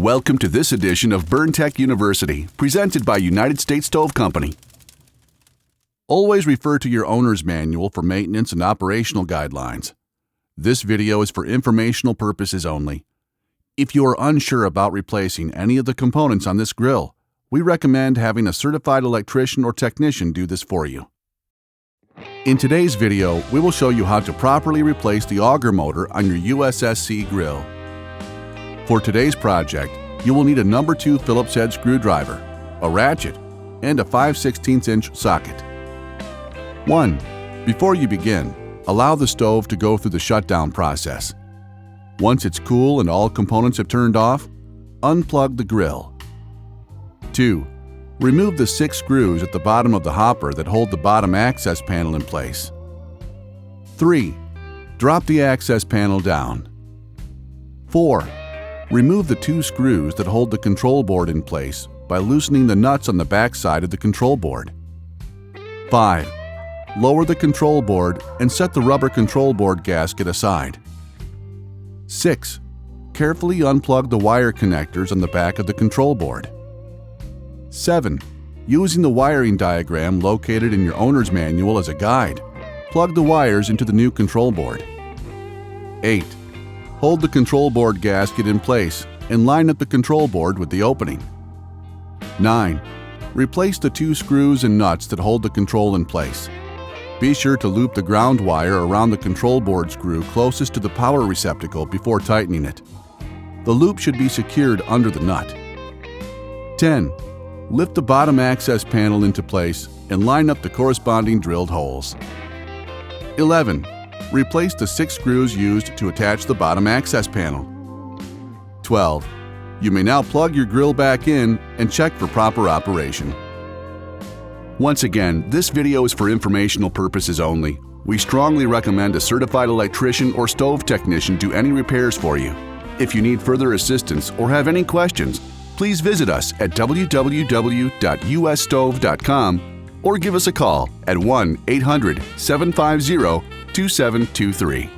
Welcome to this edition of Burn Tech University, presented by United States Stove Company. Always refer to your owner's manual for maintenance and operational guidelines. This video is for informational purposes only. If you are unsure about replacing any of the components on this grill, we recommend having a certified electrician or technician do this for you. In today's video, we will show you how to properly replace the auger motor on your USSC grill. For today's project, you will need a number 2 Phillips head screwdriver, a ratchet, and a 5/16" socket. 1. Before you begin, allow the stove to go through the shutdown process. Once it's cool and all components have turned off, unplug the grill. 2. Remove the 6 screws at the bottom of the hopper that hold the bottom access panel in place. 3. Drop the access panel down. 4. Remove the 2 screws that hold the control board in place by loosening the nuts on the back side of the control board. 5. Lower the control board and set the rubber control board gasket aside. 6. Carefully unplug the wire connectors on the back of the control board. 7. Using the wiring diagram located in your owner's manual as a guide, plug the wires into the new control board. 8. Hold the control board gasket in place and line up the control board with the opening. 9. Replace the 2 screws and nuts that hold the control in place. Be sure to loop the ground wire around the control board screw closest to the power receptacle before tightening it. The loop should be secured under the nut. 10. Lift the bottom access panel into place and line up the corresponding drilled holes. 11. Replace the 6 screws used to attach the bottom access panel. 12. You may now plug your grill back in and check for proper operation. Once again, this video is for informational purposes only. We strongly recommend a certified electrician or stove technician do any repairs for you. If you need further assistance or have any questions, please visit us at www.usstove.com or give us a call at 1-800-750-2723.